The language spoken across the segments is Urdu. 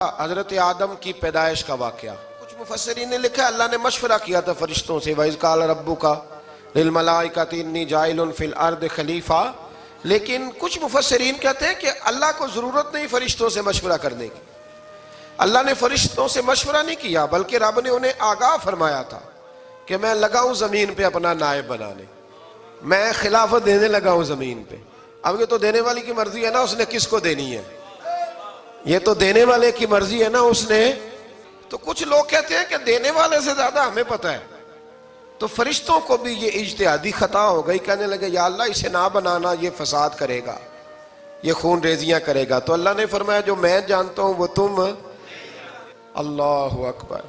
حضرت آدم کی پیدائش کا واقعہ کچھ مفسرین نے لکھا اللہ نے مشورہ کیا تھا فرشتوں سے وَإِذْ قَالَ رَبُّكَ لِلْمَلَائِكَةِ إِنِّي جَاعِلٌ فِي الْأَرْضِ خَلِيفَةً، لیکن کچھ مفسرین کہتے ہیں کہ اللہ کو ضرورت نہیں فرشتوں سے مشورہ کرنے کی. اللہ نے فرشتوں سے مشورہ نہیں کیا بلکہ رب نے انہیں آگاہ فرمایا تھا کہ میں لگا ہوں زمین پہ اپنا نائب بنانے، میں خلافت دینے لگا ہوں زمین پہ. اب یہ تو دینے والی کی مرضی ہے نا اس نے کس کو دینی ہے، یہ تو دینے والے کی مرضی ہے نا اس نے. تو کچھ لوگ کہتے ہیں کہ دینے والے سے زیادہ ہمیں پتہ ہے. تو فرشتوں کو بھی یہ اجتہادی خطا ہو گئی، کہنے لگے یا اللہ اسے نہ بنانا، یہ فساد کرے گا، یہ خون ریزیاں کرے گا. تو اللہ نے فرمایا جو میں جانتا ہوں وہ تم. اللہ اکبر.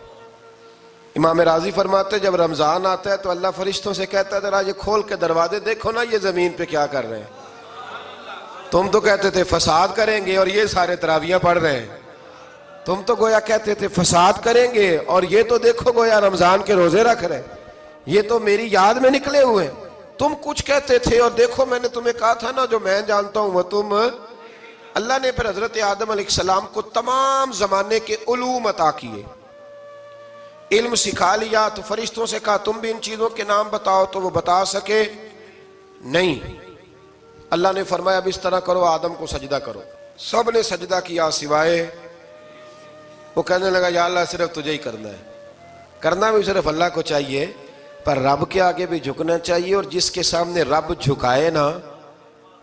امام راضی فرماتے جب رمضان آتا ہے تو اللہ فرشتوں سے کہتا ہے ذرا یہ کھول کے دروازے دیکھو نا یہ زمین پہ کیا کر رہے ہیں. تم تو کہتے تھے فساد کریں گے اور یہ سارے تراویحیں پڑھ رہے ہیں. تم تو گویا کہتے تھے فساد کریں گے اور یہ تو دیکھو گویا رمضان کے روزے رکھ رہے ہیں، یہ تو میری یاد میں نکلے ہوئے ہیں. تم کچھ کہتے تھے اور دیکھو میں نے تمہیں کہا تھا نا جو میں جانتا ہوں وہ تم. اللہ نے پھر حضرت آدم علیہ السلام کو تمام زمانے کے علوم عطا کیے، علم سکھا لیا. تو فرشتوں سے کہا تم بھی ان چیزوں کے نام بتاؤ تو وہ بتا سکے نہیں. اللہ نے فرمایا اب اس طرح کرو آدم کو سجدہ کرو. سب نے سجدہ کیا سوائے وہ. کہنے لگا یا اللہ صرف تجھے ہی کرنا ہے. کرنا بھی صرف اللہ کو چاہیے پر رب کے آگے بھی جھکنا چاہیے، اور جس کے سامنے رب جھکائے نا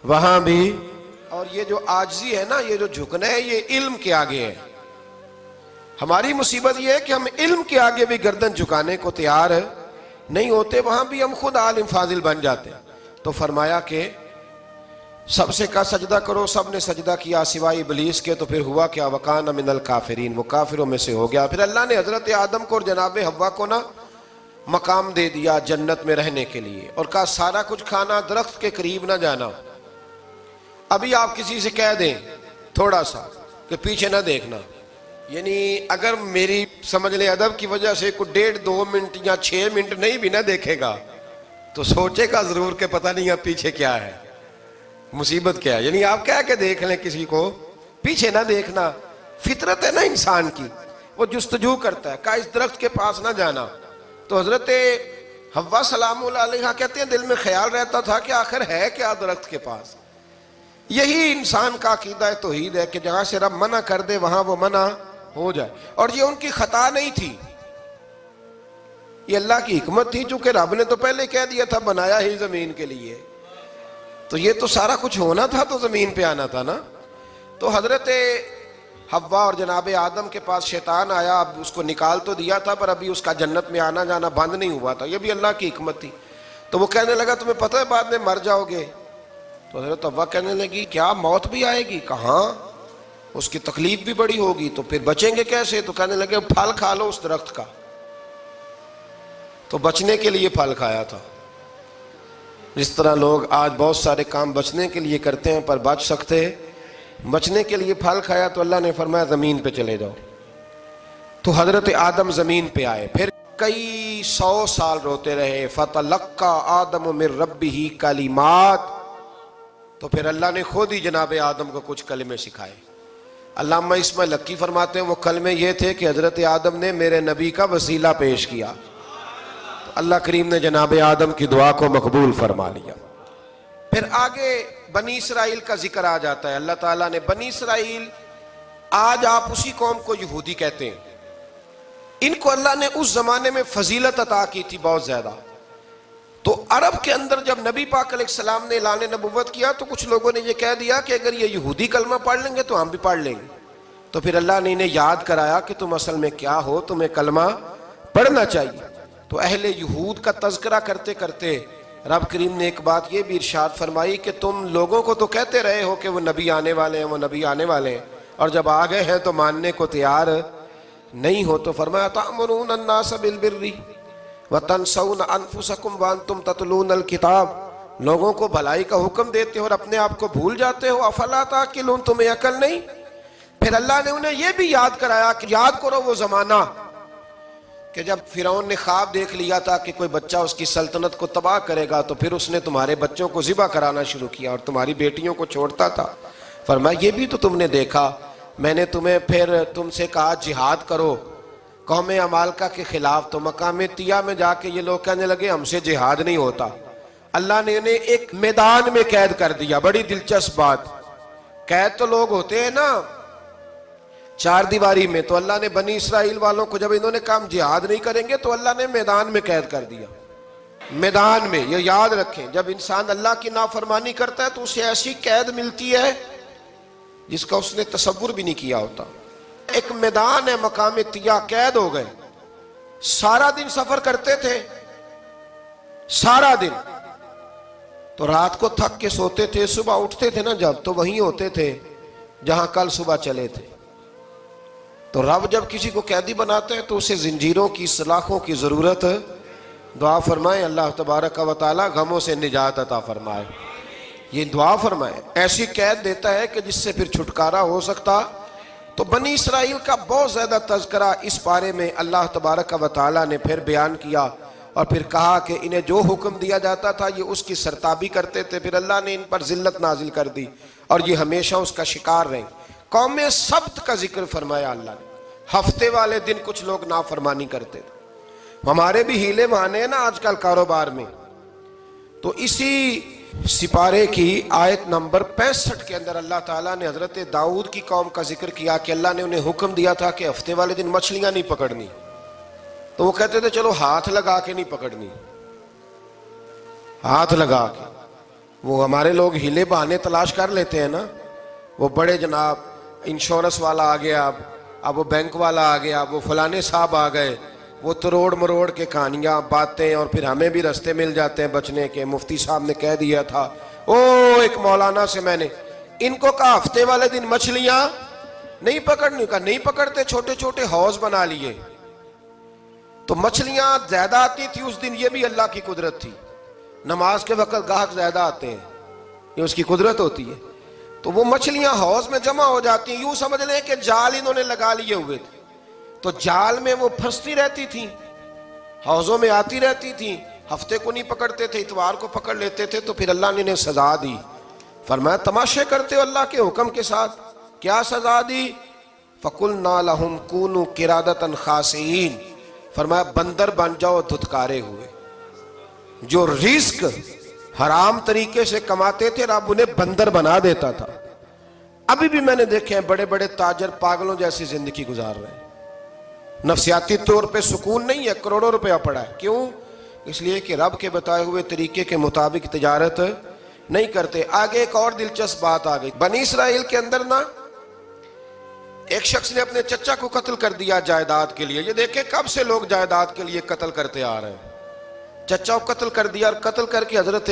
وہاں بھی. اور یہ جو عاجزی ہے نا، یہ جو جھکنا ہے یہ علم کے آگے ہے. ہماری مصیبت یہ ہے کہ ہم علم کے آگے بھی گردن جھکانے کو تیار نہیں ہوتے، وہاں بھی ہم خود عالم فاضل بن جاتے ہیں. تو فرمایا کہ سب سے کہا سجدہ کرو، سب نے سجدہ کیا سوائے ابلیس کے. تو پھر ہوا کیا وَكَانَ مِنَ الْكَافِرِينَ، وہ کافروں میں سے ہو گیا. پھر اللہ نے حضرت آدم کو اور جناب حوا کو نا مقام دے دیا جنت میں رہنے کے لیے، اور کہا سارا کچھ کھانا، درخت کے قریب نہ جانا. ابھی آپ کسی سے کہہ دیں تھوڑا سا کہ پیچھے نہ دیکھنا، یعنی اگر میری سمجھ لیں ادب کی وجہ سے کوئی 1.5-2 منٹ یا 6 منٹ نہیں بھی نہ دیکھے گا تو سوچے گا ضرور کہ پتہ نہیں اب پیچھے کیا ہے، مصیبت کیا ہے. یعنی آپ کہہ کے دیکھ لیں کسی کو پیچھے نہ دیکھنا. فطرت ہے نا انسان کی، وہ جستجو کرتا ہے. کہا اس درخت کے پاس نہ جانا. تو حضرت حوا سلام اللہ علیہ کہتے ہیں دل میں خیال رہتا تھا کہ آخر ہے کیا درخت کے پاس. یہی انسان کا عقیدہ توحید ہے کہ جہاں سے رب منع کر دے وہاں وہ منع ہو جائے. اور یہ ان کی خطا نہیں تھی، یہ اللہ کی حکمت تھی، چونکہ رب نے تو پہلے کہہ دیا تھا بنایا ہی زمین کے لیے، تو یہ تو سارا کچھ ہونا تھا تو زمین پہ آنا تھا نا. تو حضرت حوا اور جناب آدم کے پاس شیطان آیا. اب اس کو نکال تو دیا تھا پر ابھی اس کا جنت میں آنا جانا بند نہیں ہوا تھا، یہ بھی اللہ کی حکمت تھی. تو وہ کہنے لگا تمہیں پتہ ہے بعد میں مر جاؤ گے. تو حضرت حوا کہنے لگی کیا موت بھی آئے گی؟ کہاں، اس کی تکلیف بھی بڑی ہوگی، تو پھر بچیں گے کیسے؟ تو کہنے لگے پھل کھا لو اس درخت کا. تو بچنے کے لیے پھل کھایا تھا. جس طرح لوگ آج بہت سارے کام بچنے کے لیے کرتے ہیں پر بچ سکتے، بچنے کے لیے پھل کھایا. تو اللہ نے فرمایا زمین پہ چلے جاؤ. تو حضرت آدم زمین پہ آئے، پھر کئی 100 سال روتے رہے. فَتَلَقَّى آدَمُ مِن رَبِّهِ کَلِمَاتٍ، تو پھر اللہ نے خود ہی جناب آدم کو کچھ کلمے سکھائے. علامہ اسماعیل لکی فرماتے ہیں وہ کلمے یہ تھے کہ حضرت آدم نے میرے نبی کا وسیلہ پیش کیا، تو اللہ کریم نے جناب آدم کی دعا کو مقبول فرما لیا. پھر آگے بنی اسرائیل کا ذکر آ جاتا ہے. اللہ تعالیٰ نے بنی اسرائیل، آج آپ اسی قوم کو یہودی کہتے ہیں، ان کو اللہ نے اس زمانے میں فضیلت عطا کی تھی بہت زیادہ. تو عرب کے اندر جب نبی پاک علیہ السلام نے اعلان نبوت کیا تو کچھ لوگوں نے یہ کہہ دیا کہ اگر یہ یہودی کلمہ پڑھ لیں گے تو ہم بھی پڑھ لیں گے. تو پھر اللہ نے انہیں یاد کرایا کہ تم اصل میں کیا ہو، تمہیں کلمہ پڑھنا چاہیے. تو اہل یہود کا تذکرہ کرتے کرتے رب کریم نے ایک بات یہ بھی ارشاد فرمائی کہ تم لوگوں کو تو کہتے رہے ہو کہ وہ نبی آنے والے ہیں، وہ نبی آنے والے ہیں، اور جب آ گئے ہیں تو ماننے کو تیار نہیں ہو. تو فرمایا تأمرون الناس بالبر وَتَنْسَوْنَ أَنفُسَكُمْ وَأَنْتُمْ تَتْلُونَ الْكِتَابَ، لوگوں کو بھلائی کا حکم دیتے ہو اور اپنے آپ کو بھول جاتے ہو. أَفَلَا تَعْقِلُونَ، تمہیں عقل نہیں؟ پھر اللہ نے انہیں یہ بھی یاد کرایا کہ یاد کرو وہ زمانہ کہ جب فرعون نے خواب دیکھ لیا تھا کہ کوئی بچہ اس کی سلطنت کو تباہ کرے گا، تو پھر اس نے تمہارے بچوں کو ذبح کرانا شروع کیا اور تمہاری بیٹیوں کو چھوڑتا تھا. فرمایا یہ بھی تو تم نے دیکھا. میں نے تمہیں پھر تم سے کہا جہاد کرو قوم عمالقہ کے خلاف، تو مقام طیہ میں جا کے یہ لوگ کہنے لگے ہم سے جہاد نہیں ہوتا۔ اللہ نے انہیں ایک میدان میں قید کر دیا۔ بڑی دلچسپ بات، قید تو لوگ ہوتے ہیں نا چار دیواری میں، تو اللہ نے بنی اسرائیل والوں کو جب انہوں نے کہا ہم جہاد نہیں کریں گے تو اللہ نے میدان میں قید کر دیا۔ میدان میں، یہ یاد رکھیں، جب انسان اللہ کی نافرمانی کرتا ہے تو اسے ایسی قید ملتی ہے جس کا اس نے تصور بھی نہیں کیا ہوتا۔ ایک میدان ہے مقام طیہ، قید ہو گئے، سارا دن سفر کرتے تھے، سارا دن، تو رات کو تھک کے سوتے تھے، صبح اٹھتے تھے نا جب، تو وہیں ہوتے تھے جہاں کل صبح چلے تھے۔ تو رب جب کسی کو قیدی بناتا ہے تو اسے زنجیروں کی، سلاخوں کی ضرورت ہے۔ دعا فرمائے اللہ تبارک و تعالی غموں سے نجات عطا فرمائے، یہ دعا فرمائے۔ ایسی قید دیتا ہے کہ جس سے پھر چھٹکارا ہو سکتا۔ تو بنی اسرائیل کا بہت زیادہ تذکرہ اس پارے میں اللہ تبارک و تعالی نے پھر بیان کیا، اور پھر کہا کہ انہیں جو حکم دیا جاتا تھا یہ اس کی سرتابی کرتے تھے، پھر اللہ نے ان پر ذلت نازل کر دی اور یہ ہمیشہ اس کا شکار رہے۔ قوم سبت کا ذکر فرمایا اللہ نے، ہفتے والے دن کچھ لوگ نافرمانی کرتے تھے۔ ہمارے بھی ہیلے بہانے ہیں نا آج کل کاروبار میں، تو اسی سپارے کی آیت نمبر 65 کے اندر اللہ تعالیٰ نے حضرت داؤد کی قوم کا ذکر کیا کہ اللہ نے انہیں حکم دیا تھا کہ ہفتے والے دن مچھلیاں نہیں پکڑنی، تو وہ کہتے تھے چلو ہاتھ لگا کے نہیں پکڑنی، ہاتھ لگا کے۔ وہ ہمارے لوگ ہیلے بہانے تلاش کر لیتے ہیں نا، وہ بڑے جناب انشورنس والا آ گیا، اب وہ بینک والا آ گیا، وہ فلانے صاحب آ گئے، وہ تروڑ مروڑ کے کہانیاں باتیں، اور پھر ہمیں بھی رستے مل جاتے ہیں بچنے کے۔ مفتی صاحب نے کہہ دیا تھا، ایک مولانا سے میں نے ان کو کہا ہفتے والے دن مچھلیاں نہیں پکڑنی، کہا نہیں پکڑتے، چھوٹے چھوٹے حوض بنا لیے، تو مچھلیاں زیادہ آتی تھی اس دن۔ یہ بھی اللہ کی قدرت تھی، نماز کے وقت گاہک زیادہ آتے ہیں، یہ اس کی قدرت ہوتی ہے۔ تو وہ مچھلیاں حوض میں جمع ہو جاتی ہیں، یوں سمجھ لیں کہ جال انہوں نے لگا لیے ہوئے تھے، تو جال میں وہ پھنستی رہتی تھیں، حوضوں میں آتی رہتی تھیں۔ ہفتے کو نہیں پکڑتے تھے، اتوار کو پکڑ لیتے تھے، تو پھر اللہ نے انہیں سزا دی۔ فرمایا تماشے کرتے ہو اللہ کے حکم کے ساتھ، کیا سزا دی؟ فَقُلْنَا لَهُمْ كُونُوا قِرَادَةً خَاسِئِينَ، فرمایا بندر بن جاؤ دھتکارے ہوئے۔ جو رزق حرام طریقے سے کماتے تھے رب انہیں بندر بنا دیتا تھا۔ ابھی بھی میں نے دیکھے ہیں بڑے بڑے تاجر پاگلوں جیسی زندگی گزار رہے ہیں، نفسیاتی طور پہ سکون نہیں ہے، کروڑوں روپیہ پڑا ہے۔ کیوں؟ اس لیے کہ رب کے بتائے ہوئے طریقے کے مطابق تجارت نہیں کرتے۔ آگے ایک اور دلچسپ بات آ گئی، بنی اسرائیل کے اندر نا ایک شخص نے اپنے چچا کو قتل کر دیا جائیداد کے لیے۔ یہ دیکھیں کب سے لوگ جائیداد کے لیے قتل کرتے آ رہے ہیں۔ چچا کو قتل کر دیا، اور قتل کر کے حضرت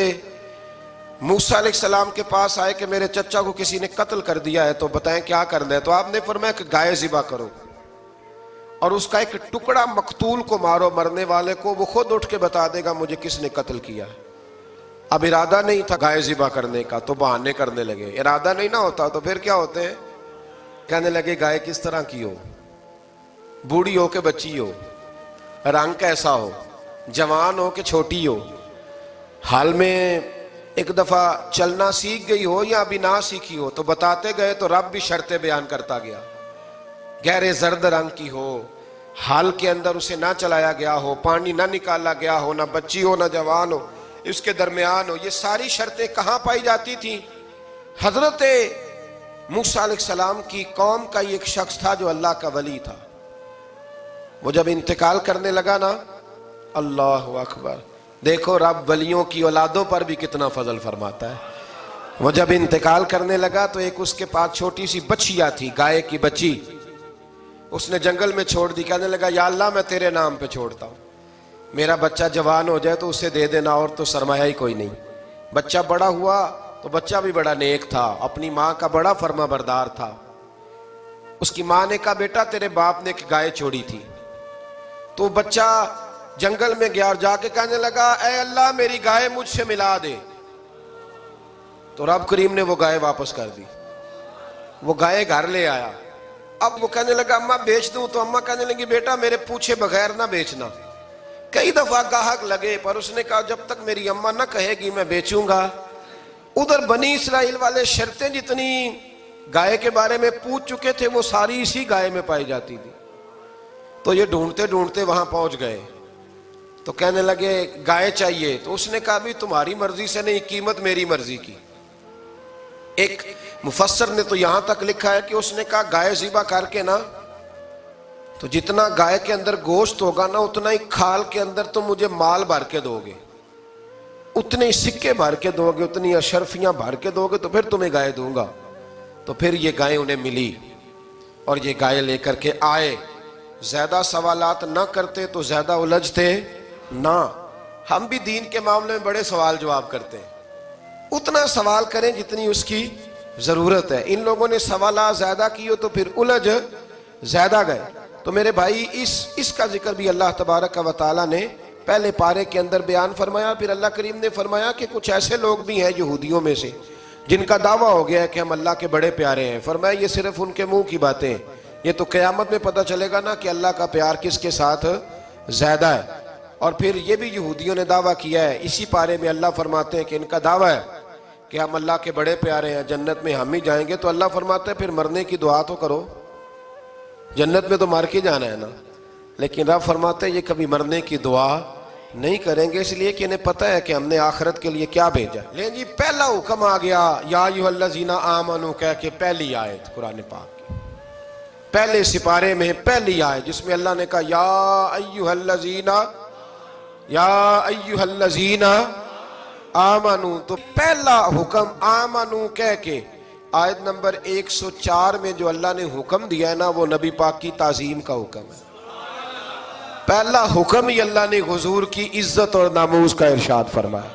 موسیٰ علیہ السلام کے پاس آئے کہ میرے چچا کو کسی نے قتل کر دیا ہے، تو بتائیں کیا کرنا ہے؟ تو آپ نے فرمایا کہ گائے ذبح کرو، اور اس کا ایک ٹکڑا مقتول کو مارو، مرنے والے کو، وہ خود اٹھ کے بتا دے گا مجھے کس نے قتل کیا ہے۔ اب ارادہ نہیں تھا گائے ذبح کرنے کا تو بہانے کرنے لگے۔ ارادہ نہیں نہ ہوتا تو پھر کیا ہوتے ہیں؟ کہنے لگے گائے کس طرح کی ہو، بوڑھی ہو کہ بچی ہو، رنگ کیسا ہو، جوان ہو کہ چھوٹی ہو، حال میں ایک دفعہ چلنا سیکھ گئی ہو یا ابھی نہ سیکھی ہو، تو بتاتے گئے تو رب بھی شرطیں بیان کرتا گیا۔ گہرے زرد رنگ کی ہو، حال کے اندر اسے نہ چلایا گیا ہو، پانی نہ نکالا گیا ہو، نہ بچی ہو نہ جوان ہو، اس کے درمیان ہو۔ یہ ساری شرطیں کہاں پائی جاتی تھیں؟ حضرت موسیٰ علیہ السلام کی قوم کا ایک شخص تھا جو اللہ کا ولی تھا۔ وہ جب انتقال کرنے لگا نا، اللہ اکبر، دیکھو رب ولیوں کی اولادوں پر بھی کتنا فضل فرماتا ہے۔ وہ جب انتقال کرنے لگا تو ایک اس کے پاس چھوٹی سی بچیا تھی، گائے کی بچی، اس نے جنگل میں چھوڑ دی۔ کہنے لگا یا اللہ میں تیرے نام پہ چھوڑتا ہوں، میرا بچہ جوان ہو جائے تو اسے دے دینا، اور تو سرمایہ ہی کوئی نہیں۔ بچہ بڑا ہوا تو بچہ بھی بڑا نیک تھا، اپنی ماں کا بڑا فرما بردار تھا۔ اس کی ماں نے کہا بیٹا تیرے باپ نے ایک گائے چھوڑی تھی، تو بچہ جنگل میں گیا اور جا کے کہنے لگا اے اللہ میری گائے مجھ سے ملا دے، تو رب کریم نے وہ گائے واپس کر دی۔ وہ گائے گھر لے آیا، اب وہ کہنے لگا اماں بیچ دوں، تو اماں کہنے لگی بیٹا میرے پوچھے بغیر نہ بیچنا۔ کئی دفعہ گاہک لگے پر اس نے کہا جب تک میری اماں نہ کہے گی میں بیچوں گا۔ ادھر بنی اسرائیل والے شرطیں جتنی گائے کے بارے میں پوچھ چکے تھے، وہ ساری اسی گائے میں پائی جاتی تھی. تو یہ ڈھونڈتے ڈھونڈتے وہاں پہنچ گئے تو کہنے لگے گائے چاہیے. تو اس نے کہا بھی تمہاری مرضی سے نہیں، قیمت میری مرضی کی. ایک مفسر نے تو یہاں تک لکھا ہے کہ اس نے کہا گائے ذبح کر کے نا، تو جتنا گائے کے اندر گوشت ہوگا نا اتنا ہی کھال کے اندر تم مجھے مال بھر کے دو گے، اتنے ہی سکے بھر کے دو گے، اتنی اشرفیاں بھر کے دو گے تو پھر تمہیں گائے دوں گا. تو پھر یہ گائے انہیں ملی اور یہ گائے لے کر کے آئے. زیادہ سوالات نہ کرتے تو زیادہ الجھتے نہ. ہم بھی دین کے معاملے میں بڑے سوال جواب کرتے ہیں، اتنا سوال کریں جتنی اس کی ضرورت ہے. ان لوگوں نے سوالات زیادہ کیے تو پھر الجھ زیادہ گئے. تو میرے بھائی اس کا ذکر بھی اللہ تبارک و تعالیٰ نے پہلے پارے کے اندر بیان فرمایا. پھر اللہ کریم نے فرمایا کہ کچھ ایسے لوگ بھی ہیں یہودیوں میں سے جن کا دعویٰ ہو گیا ہے کہ ہم اللہ کے بڑے پیارے ہیں. فرمایا یہ صرف ان کے منہ کی باتیں ہیں، یہ تو قیامت میں پتہ چلے گا نا کہ اللہ کا پیار کس کے ساتھ زیادہ ہے. اور پھر یہ بھی یہودیوں نے دعویٰ کیا ہے، اسی پارے میں اللہ فرماتے ہیں کہ ان کا دعویٰ ہے کہ ہم اللہ کے بڑے پیارے ہیں، جنت میں ہم ہی جائیں گے. تو اللہ فرماتے ہیں پھر مرنے کی دعا تو کرو، جنت میں تو مر کے جانا ہے نا. لیکن رب فرماتے ہیں یہ کبھی مرنے کی دعا نہیں کریں گے، اس لیے کہ انہیں پتہ ہے کہ ہم نے آخرت کے لیے کیا بھیجا. لیکن جی پہلا حکم آ گیا یا ایھا الذین آمنوا کہہ کے، پہلی آیت قرآن پاک کی پہلے سپارے میں پہلی آیت جس میں اللہ نے کہا یا ایھا الذین آمنوا. تو پہلا حکم آمنوا کہہ کے آیت نمبر 104 میں جو اللہ نے حکم دیا ہے نا وہ نبی پاک کی تعظیم کا حکم ہے. پہلا حکم ہی اللہ نے حضور کی عزت اور ناموس کا ارشاد فرمایا.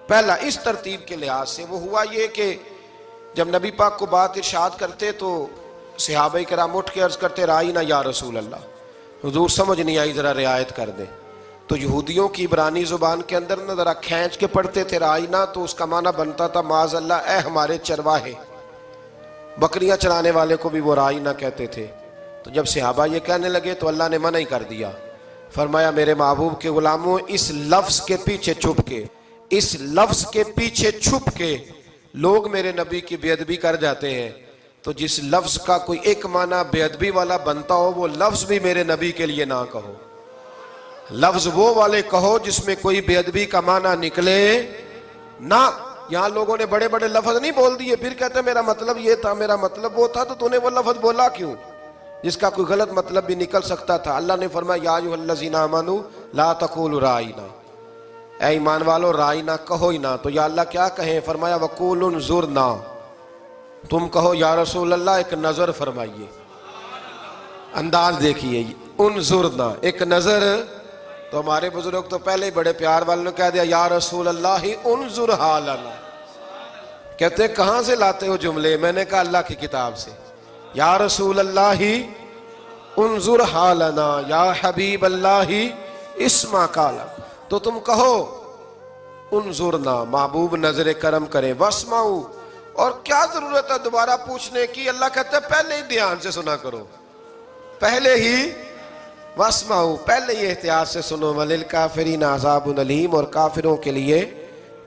پہلا اس ترتیب کے لحاظ سے وہ ہوا یہ کہ جب نبی پاک کو بات ارشاد کرتے تو صحابہ کرام اٹھ کے عرض کرتے رائینا یا رسول اللہ، حضور سمجھ نہیں آئی ذرا رعایت کر دیں. تو یہودیوں کی عبرانی زبان کے اندر نہ ذرا کھینچ کے پڑھتے تھے رائینا، تو اس کا معنی بنتا تھا معاذ اللہ اے ہمارے چرواہے. بکریاں چرانے والے کو بھی وہ رائینا کہتے تھے. تو جب صحابہ یہ کہنے لگے تو اللہ نے منع ہی کر دیا. فرمایا میرے محبوب کے غلاموں، اس لفظ کے پیچھے چھپ کے لوگ میرے نبی کی بے ادبی کر جاتے ہیں. تو جس لفظ کا کوئی ایک معنی بے ادبی والا بنتا ہو وہ لفظ بھی میرے نبی کے لیے نہ کہو. لفظ وہ والے کہو جس میں کوئی بے ادبی کا معنی نکلے نہ. یہاں لوگوں نے بڑے بڑے لفظ نہیں بول دیے پھر کہتے میرا مطلب یہ تھا، میرا مطلب وہ تھا. تو تو نے وہ لفظ بولا کیوں جس کا کوئی غلط مطلب بھی نکل سکتا تھا؟ اللہ نے فرمایا یا ایھا الذین آمنوا لا تقولوا رائینا، اے ایمان والو رائینا کہو ہی نہ. تو یا اللہ کیا کہیں؟ فرمایا وقولوا انظرنا، تم کہو یا رسول اللہ ایک نظر فرمائیے. انداز دیکھیے، انظرنا ایک نظر. تو ہمارے بزرگ تو پہلے ہی بڑے پیار والوں نے کہہ دیا یا رسول اللہ انظر حالنا. کہتے کہاں سے لاتے ہو جملے؟ میں نے کہا اللہ کی کتاب سے. یا رسول اللہ انظر حالنا یا حبیب اللہ اسمع قالا. تو تم کہو انظرنا، محبوب نظر کرم کریں، واسمعوا. اور کیا ضرورت ہے دوبارہ پوچھنے کی؟ اللہ کہتا ہے پہلے ہی دھیان سے سنا کرو، پہلے ہی واسمعوا، پہلے ہی احتیاط سے سنو. وللکافرین عذاب علیم، اور کافروں کے لیے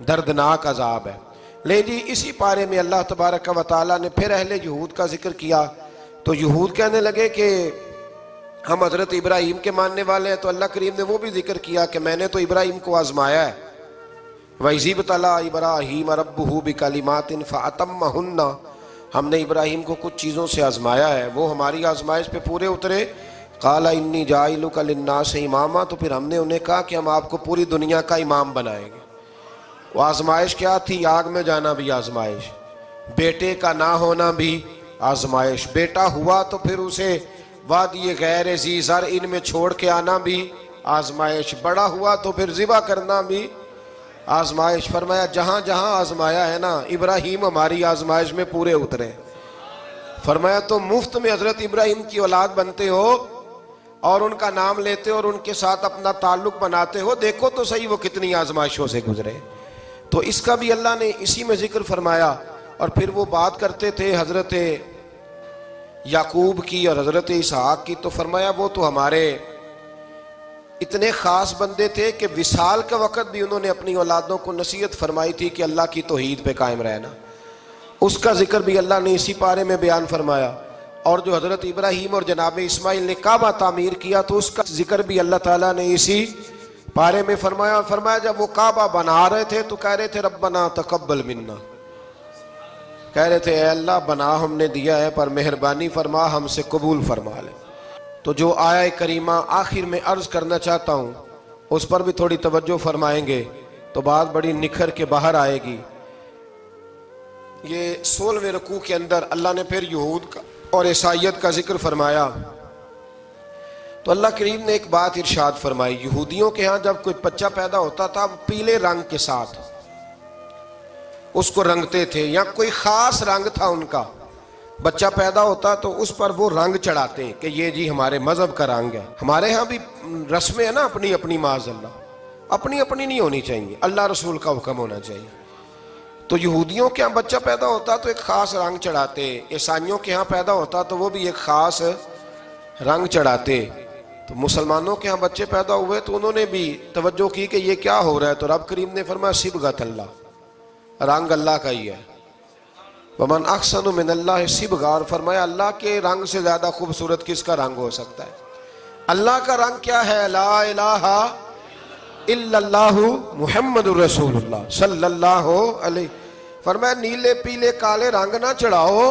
دردناک عذاب ہے. لے جی اسی پارے میں اللہ تبارک و تعالیٰ نے پھر اہل یہود کا ذکر کیا. تو یہود کہنے لگے کہ ہم حضرت ابراہیم کے ماننے والے ہیں. تو اللہ کریم نے وہ بھی ذکر کیا کہ میں نے تو ابراہیم کو آزمایا ہے. وَإِذِ ابْتَلَىٰ إِبْرَاهِيمَ رَبُّهُ بِكَلِمَاتٍ فَأَتَمَّهُنَّ، ہم نے ابراہیم کو کچھ چیزوں سے آزمایا ہے، وہ ہماری آزمائش پہ پورے اترے. قَالَ إِنِّي جَاعِلُكَ لِلنَّاسِ إِمَامًا، تو پھر ہم نے انہیں کہا کہ ہم آپ کو پوری دنیا کا امام بنائیں گے. وہ آزمائش کیا تھی؟ آگ میں جانا بھی آزمائش، بیٹے کا نہ ہونا بھی آزمائش، بیٹا ہوا تو پھر اسے وادی غیر ذی زرع میں چھوڑ کے آنا بھی آزمائش، بڑا ہوا تو پھر ذبح کرنا بھی آزمائش. فرمایا جہاں جہاں آزمایا ہے نا ابراہیم ہماری آزمائش میں پورے اترے. فرمایا تو مفت میں حضرت ابراہیم کی اولاد بنتے ہو اور ان کا نام لیتے ہو اور ان کے ساتھ اپنا تعلق بناتے ہو، دیکھو تو صحیح وہ کتنی آزمائشوں سے گزرے. تو اس کا بھی اللہ نے اسی میں ذکر فرمایا. اور پھر وہ بات کرتے تھے حضرت یعقوب کی اور حضرت اسحاق کی. تو فرمایا وہ تو ہمارے اتنے خاص بندے تھے کہ وصال کے وقت بھی انہوں نے اپنی اولادوں کو نصیحت فرمائی تھی کہ اللہ کی توحید پہ قائم رہنا. اس کا ذکر بھی اللہ نے اسی پارے میں بیان فرمایا. اور جو حضرت ابراہیم اور جناب اسماعیل نے کعبہ تعمیر کیا تو اس کا ذکر بھی اللہ تعالیٰ نے اسی پارے میں فرمایا. فرمایا جب وہ کعبہ بنا رہے تھے تو کہہ رہے تھے ربنا تقبل منا، کہہ رہے تھے اے اللہ بنا ہم نے دیا ہے پر مہربانی فرما ہم سے قبول فرما لے. تو جو آیہ کریمہ آخر میں عرض کرنا چاہتا ہوں اس پر بھی تھوڑی توجہ فرمائیں گے تو بات بڑی نکھر کے باہر آئے گی. یہ 16ویں رکوع کے اندر اللہ نے پھر یہود کا اور عیسائیت کا ذکر فرمایا تو اللہ کریم نے ایک بات ارشاد فرمائی. یہودیوں کے ہاں جب کوئی بچہ پیدا ہوتا تھا وہ پیلے رنگ کے ساتھ اس کو رنگتے تھے، یا کوئی خاص رنگ تھا ان کا. بچہ پیدا ہوتا تو اس پر وہ رنگ چڑھاتے کہ یہ جی ہمارے مذہب کا رنگ ہے. ہمارے ہاں بھی رسمیں ہیں نا اپنی اپنی، معاذ اللہ اپنی اپنی نہیں ہونی چاہیے، اللہ رسول کا حکم ہونا چاہیے. تو یہودیوں کے ہاں بچہ پیدا ہوتا تو ایک خاص رنگ چڑھاتے، عیسائیوں کے ہاں پیدا ہوتا تو وہ بھی ایک خاص رنگ چڑھاتے. تو مسلمانوں کے ہاں بچے پیدا ہوئے تو انہوں نے بھی توجہ کی کہ یہ کیا ہو رہا ہے، تو رب کریم نے فرمایا صبغۃ اللہ، رنگ اللہ کا ہی ہے. ومن احسن من اللہ صبغہ، اور فرمایا اللہ کے رنگ سے زیادہ خوبصورت کس کا رنگ ہو سکتا ہے. اللہ کا رنگ کیا ہے؟ لا الہ الا اللہ محمد الرسول اللہ صلی اللہ علیہ. فرمایا نیلے پیلے کالے رنگ نہ چڑھاؤ،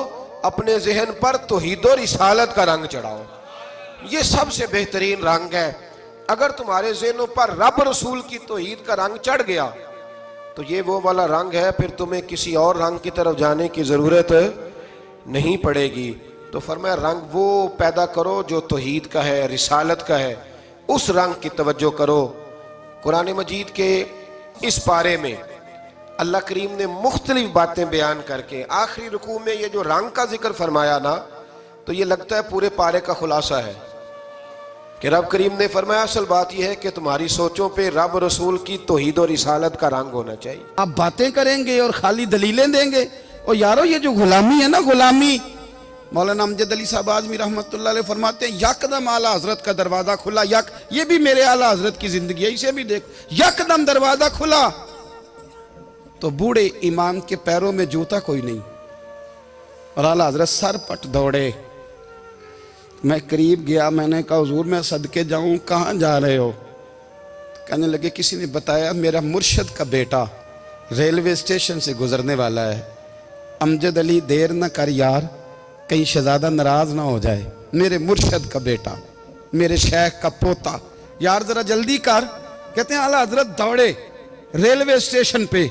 اپنے ذہن پر توحید و رسالت کا رنگ چڑھاؤ. یہ سب سے بہترین رنگ ہے. اگر تمہارے ذہنوں پر رب رسول کی توحید کا رنگ چڑھ گیا تو یہ وہ والا رنگ ہے، پھر تمہیں کسی اور رنگ کی طرف جانے کی ضرورت نہیں پڑے گی. تو فرمایا رنگ وہ پیدا کرو جو توحید کا ہے، رسالت کا ہے، اس رنگ کی توجہ کرو. قرآن مجید کے اس پارے میں اللہ کریم نے مختلف باتیں بیان کر کے آخری رکوع میں یہ جو رنگ کا ذکر فرمایا نا تو یہ لگتا ہے پورے پارے کا خلاصہ ہے کہ رب کریم نے فرمایا اصل بات یہ ہے کہ تمہاری سوچوں پہ رب رسول کی توحید و رسالت کا رنگ ہونا چاہیے. آپ باتیں کریں گے اور خالی دلیلیں دیں گے. اور یارو یہ جو غلامی ہے نا، غلامی، مولانا امجد علی صاحب اعظمی رحمۃ اللہ علیہ فرماتے ہیں یکدم اعلیٰ حضرت کا دروازہ کھلا. یہ بھی میرے اعلیٰ حضرت کی زندگی ہے، اسے بھی دیکھ. یکدم دروازہ کھلا تو بوڑھے امام کے پیروں میں جوتا کوئی نہیں اور اعلیٰ حضرت سر پٹ دوڑے. میں قریب گیا، میں نے کہا حضور میں صدقے جاؤں، کہاں جا رہے ہو؟ کہنے لگے کسی نے بتایا میرا مرشد کا بیٹا ریلوے اسٹیشن سے گزرنے والا ہے. امجد علی دیر نہ کر یار، کہیں شہزادہ ناراض نہ ہو جائے. میرے مرشد کا بیٹا، میرے شیخ کا پوتا، یار ذرا جلدی کر. کہتے ہیں اعلیٰ حضرت دوڑے ریلوے اسٹیشن پہ.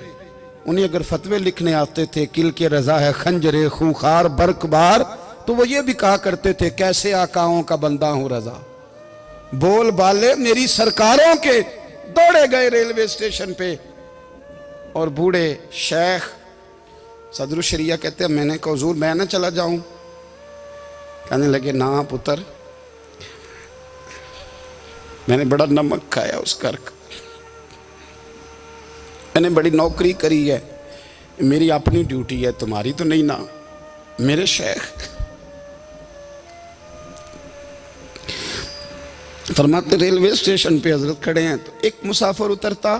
انہیں اگر فتوے لکھنے آتے تھے کل کے رضا ہے خنجر خونخوار برق بار، تو وہ یہ بھی کہا کرتے تھے کیسے آقاؤں کا بندہ ہوں رضا. بول بالے میری سرکاروں کے. دوڑے گئے ریلوے اسٹیشن پہ اور بوڑھے شیخ صدر الشریعہ کہتے ہیں میں نے کہا حضور میں نہ چلا جاؤں. کہنے لگے نا پتر، میں نے بڑا نمک کھایا اس گھر کا، میں نے بڑی نوکری کری ہے، میری اپنی ڈیوٹی ہے، تمہاری تو نہیں نا. میرے شیخ فرماتے ریلوے اسٹیشن پہ حضرت کھڑے ہیں تو ایک مسافر اترتا،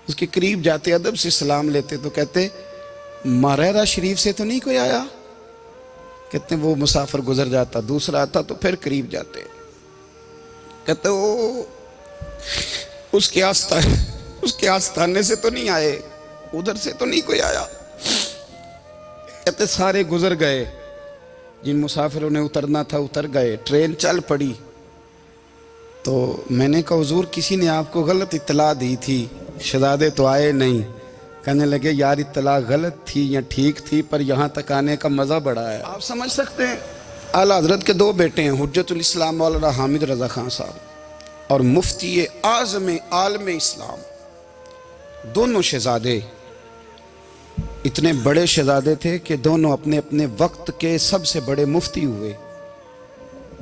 اس کے قریب جاتے ادب سے سلام لیتے تو کہتے ماریرا شریف سے تو نہیں کوئی آیا؟ کہتے وہ مسافر گزر جاتا، دوسرا آتا تو پھر قریب جاتے، کہتے وہ اس کے آستانے سے تو نہیں آئے، ادھر سے تو نہیں کوئی آیا. کہتے سارے گزر گئے، جن مسافروں نے اترنا تھا اتر گئے، ٹرین چل پڑی. تو میں نے کہا حضور کسی نے آپ کو غلط اطلاع دی تھی، شہزادے تو آئے نہیں. کہنے لگے یار اطلاع غلط تھی یا ٹھیک تھی، پر یہاں تک آنے کا مزہ بڑا ہے. آپ سمجھ سکتے ہیں اعلیٰ حضرت کے دو بیٹے ہیں، حجت الاسلام مولانا حامد رضا خان صاحب اور مفتی اعظم عالم اسلام. دونوں شہزادے اتنے بڑے شہزادے تھے کہ دونوں اپنے اپنے وقت کے سب سے بڑے مفتی ہوئے.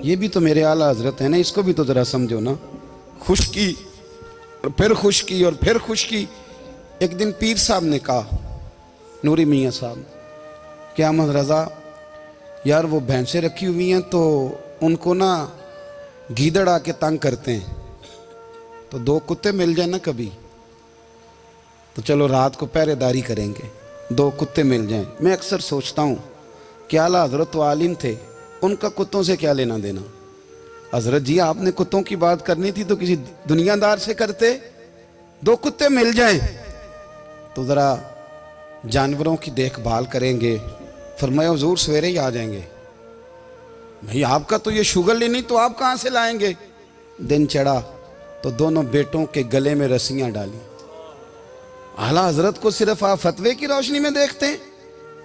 یہ بھی تو میرے اعلیٰ حضرت ہیں نا، اس کو بھی تو ذرا سمجھو نا. خشکی اور پھر خشکی اور پھر خشکی. ایک دن پیر صاحب نے کہا، نوری میاں صاحب، کہ احمد رضا یار وہ بھینسیں رکھی ہوئی ہیں تو ان کو نا گیدڑ آ کے تنگ کرتے ہیں، تو دو کتے مل جائیں نا کبھی تو چلو رات کو پہرے داری کریں گے. دو کتے مل جائیں. میں اکثر سوچتا ہوں کہ اعلیٰ حضرت و عالم تھے, ان کا کتوں سے کیا لینا دینا. حضرت جی آپ نے کتوں کی بات کرنی تھی تو کسی دنیا دار سے کرتے. دو کتے مل جائیں تو ذرا جانوروں کی دیکھ بھال کریں گے. فرمایا حضور سویرے ہی آ جائیں گے. بھئی آپ کا تو یہ شوگر لینی, تو آپ کہاں سے لائیں گے. دن چڑھا تو دونوں بیٹوں کے گلے میں رسیاں ڈالیں. اعلیٰ حضرت کو صرف آپ فتوے کی روشنی میں دیکھتے ہیں,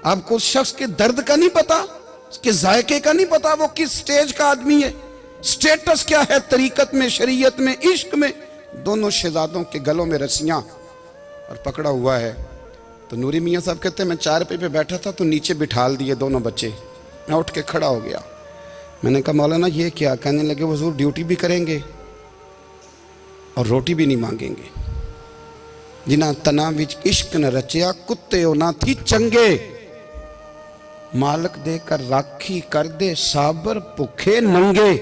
آپ کو اس شخص کے درد کا نہیں پتا, اس کے ذائقے کا نہیں پتا, وہ کس سٹیج کا آدمی ہے, سٹیٹس کیا ہے طریقت میں, شریعت میں, عشق میں. دونوں شہزادوں کے گلوں میں رسیاں اور پکڑا ہوا ہے. تو نوری میاں صاحب کہتے ہیں میں چارپائی پہ بیٹھا تھا تو نیچے بٹھال دیے دونوں بچے. میں اٹھ کے کھڑا ہو گیا. میں نے کہا مولانا یہ کیا. کہنے لگے حضور ڈیوٹی بھی کریں گے اور روٹی بھی نہیں مانگیں گے. جنہاں تنا وچ عشق نہ رچیا کتے او نہ تھی چنگے. مالک دے کر راکھی کر دے صابر بھوکے ننگے.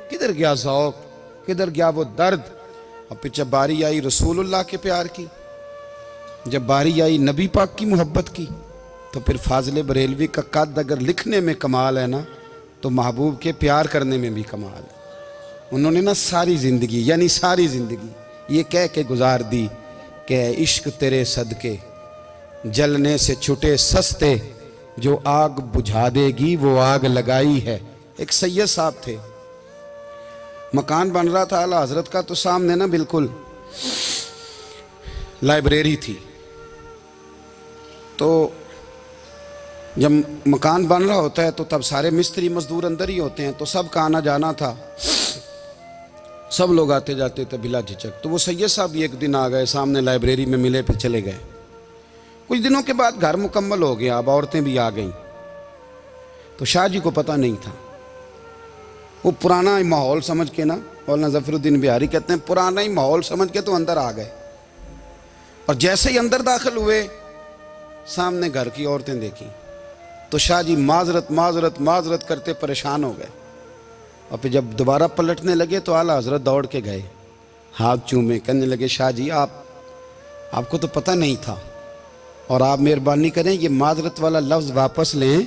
کدھر گیا ذوق, کدھر گیا وہ درد. اور پھر جب باری آئی رسول اللہ کے پیار کی, جب باری آئی نبی پاک کی محبت کی, تو پھر فاضل بریلوی کا قد اگر لکھنے میں کمال ہے نا, تو محبوب کے پیار کرنے میں بھی کمال ہے. انہوں نے نا ساری زندگی, یعنی ساری زندگی یہ کہہ کے گزار دی کہ عشق تیرے صدقے جلنے سے چھٹے سستے, جو آگ بجھا دے گی وہ آگ لگائی ہے. ایک سید صاحب تھے, مکان بن رہا تھا اعلیٰ حضرت کا, تو سامنے نا بالکل لائبریری تھی. تو جب مکان بن رہا ہوتا ہے تو تب سارے مستری مزدور اندر ہی ہوتے ہیں, تو سب کا آنا جانا تھا, سب لوگ آتے جاتے تھے بلا جھجک. تو وہ سید صاحب بھی ایک دن آ گئے, سامنے لائبریری میں ملے, پھر چلے گئے. کچھ دنوں کے بعد گھر مکمل ہو گیا, اب عورتیں بھی آ گئیں. تو شاہ جی کو پتہ نہیں تھا. وہ پرانا ہی ماحول سمجھ کے نا, مولانا ظفر الدین بہاری کہتے ہیں پرانا ہی ماحول سمجھ کے تو اندر آ گئے. اور جیسے ہی اندر داخل ہوئے سامنے گھر کی عورتیں دیکھیں, تو شاہ جی معذرت معذرت معذرت کرتے پریشان ہو گئے. اور پھر جب دوبارہ پلٹنے لگے تو اعلیٰ حضرت دوڑ کے گئے, ہاتھ چومے, کہنے لگے شاہ جی آپ کو تو پتہ نہیں تھا, اور آپ مہربانی کریں یہ معذرت والا لفظ واپس لیں.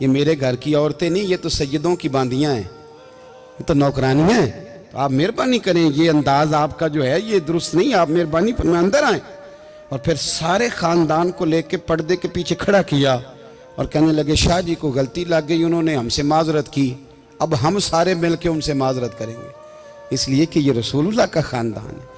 یہ میرے گھر کی عورتیں نہیں, یہ تو سیدوں کی باندیاں ہیں, یہ تو نوکرانی ہیں. تو آپ مہربانی کریں, یہ انداز آپ کا جو ہے یہ درست نہیں, آپ مہربانی فرمائیں اندر آئیں. اور پھر سارے خاندان کو لے کے پردے کے پیچھے کھڑا کیا اور کہنے لگے شاہ جی کو غلطی لگ گئی, انہوں نے ہم سے معذرت کی, اب ہم سارے مل کے ان سے معذرت کریں گے, اس لیے کہ یہ رسول اللہ کا خاندان ہے.